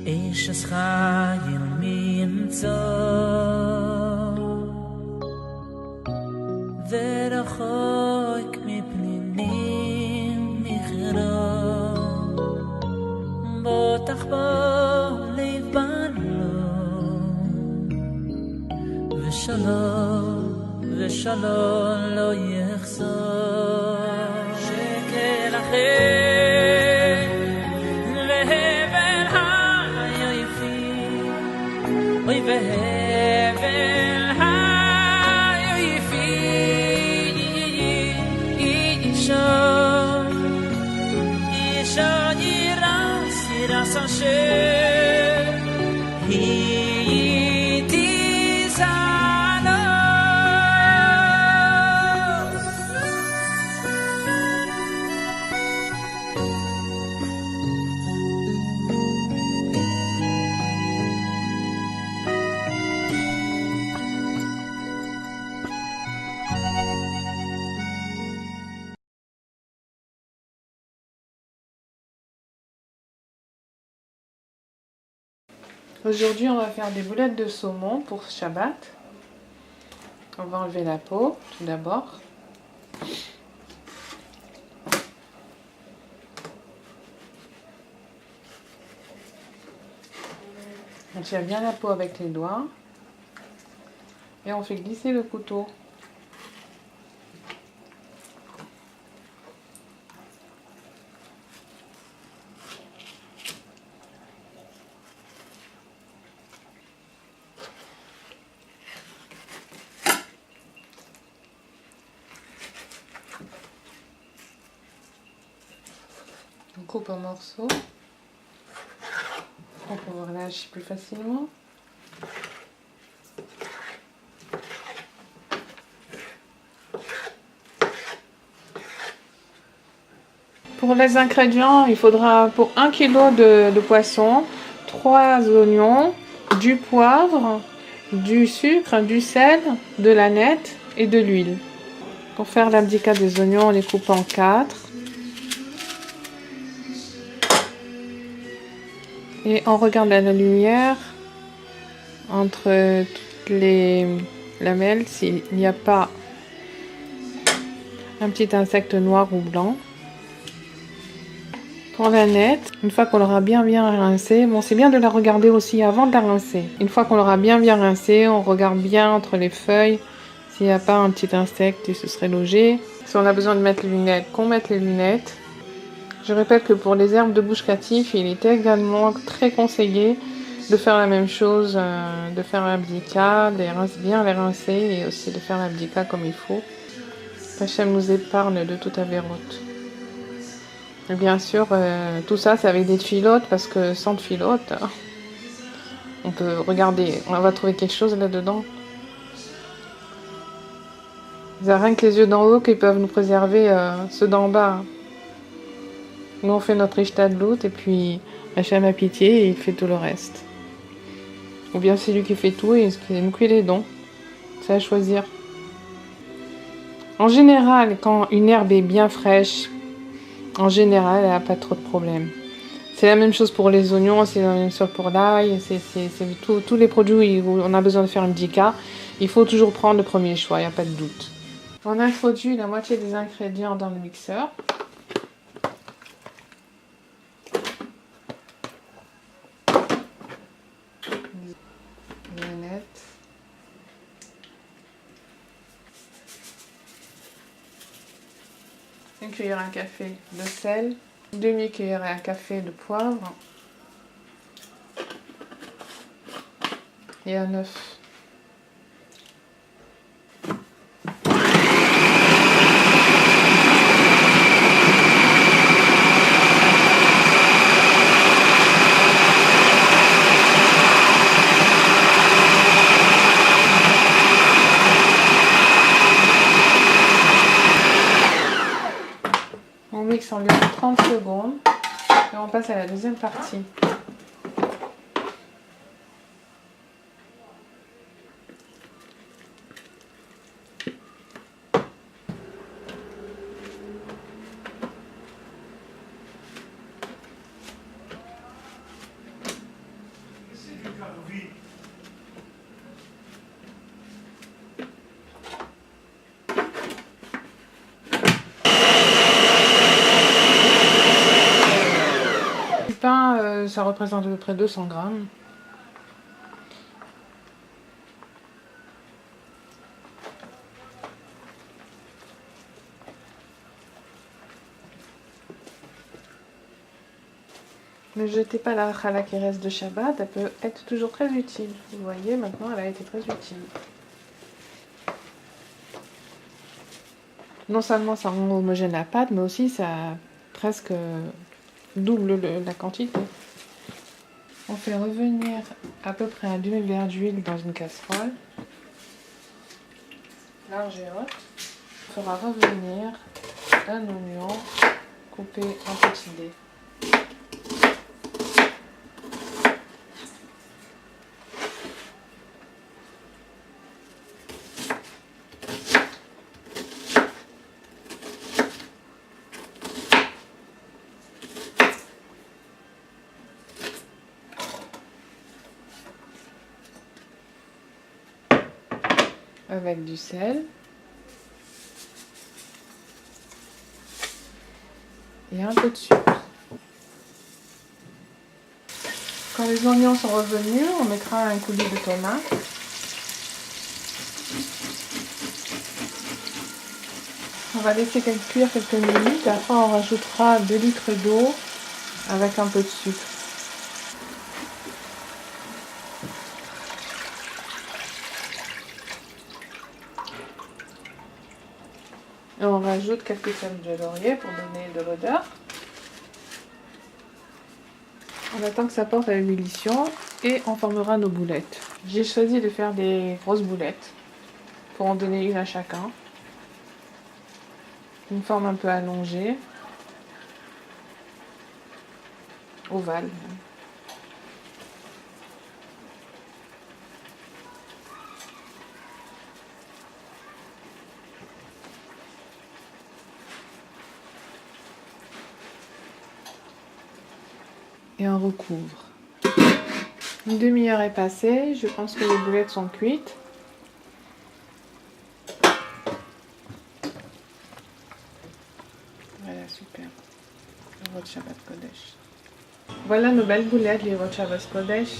Eshes chayil minzo Verachoik mipninim nichro Botach bo lev balo V'shalom lo yechzor Shekel achem lehevel hayoyfim Oy vehevel hayoyfim Isha yiras Hashem Aujourd'hui, on va faire des boulettes de saumon pour Shabbat. On va enlever la peau tout d'abord. On tire bien la peau avec les doigts et on fait glisser le couteau. On coupe en morceaux pour pouvoir lâcher plus facilement. Pour les ingrédients, il faudra pour 1 kg de poisson, 3 oignons, du poivre, du sucre, du sel, de la nette et de l'huile. Pour faire l'abdika des oignons, on les coupe en 4. Et on regarde à la lumière entre toutes les lamelles s'il n'y a pas un petit insecte noir ou blanc. Pour la nette, une fois qu'on l'aura bien rincée, bon c'est bien de la regarder aussi avant de la rincer. Une fois qu'on l'aura bien rincée, on regarde bien entre les feuilles s'il n'y a pas un petit insecte qui se serait logé. Si on a besoin de mettre les lunettes, qu'on mette les lunettes. Je répète que pour les herbes de bouche catif, il est également très conseillé de faire la même chose, de faire l'abdika, bien les rincer et aussi de faire l'abdika comme il faut. Hachem nous épargne de toute avérote. Et bien sûr, tout ça c'est avec des tfilotes parce que sans tfilotes, on peut regarder, on va trouver quelque chose là-dedans. Il n'y a rien que les yeux d'en haut qui peuvent nous préserver ceux d'en bas. Nous on fait notre ishtadlout et puis Hachem a pitié et il fait tout le reste. Ou bien c'est lui qui fait tout et c'est nous qui les dons. C'est à choisir. En général, quand une herbe est bien fraîche, en général, elle n'a pas trop de problèmes. C'est la même chose pour les oignons, c'est la même chose pour l'ail, c'est tous les produits où on a besoin de faire une bdika. Il faut toujours prendre le premier choix, il n'y a pas de doute. On introduit la moitié des ingrédients dans le mixeur. Une cuillère à café de sel, demi-cuillère à café de poivre et un œuf. On mixe environ 30 secondes et on passe à la deuxième partie. pain, ça représente à peu près 200 grammes. Ne jetez pas la challah qui reste de Shabbat, elle peut être toujours très utile. Vous voyez, maintenant elle a été très utile. Non seulement ça rend homogène la pâte, mais aussi ça presque double la quantité. On fait revenir à peu près un demi-verre d'huile dans une casserole, large et haute. On fera revenir un oignon coupé en petits dés. Avec du sel et un peu de sucre. Quand les oignons sont revenus, on mettra un coulis de tomate. On va laisser cuire quelques minutes, après on rajoutera 2 litres d'eau avec un peu de sucre. Et on rajoute quelques feuilles de laurier pour donner de l'odeur. On attend que ça porte à l'ébullition et on formera nos boulettes. J'ai choisi de faire des grosses boulettes pour en donner une à chacun. Une forme un peu allongée, ovale. Et on recouvre. Une demi-heure est passée, je pense que les boulettes sont cuites. Voilà, super. Le Shabbat Kodesh. Voilà nos belles boulettes, les Shabbat Kodesh.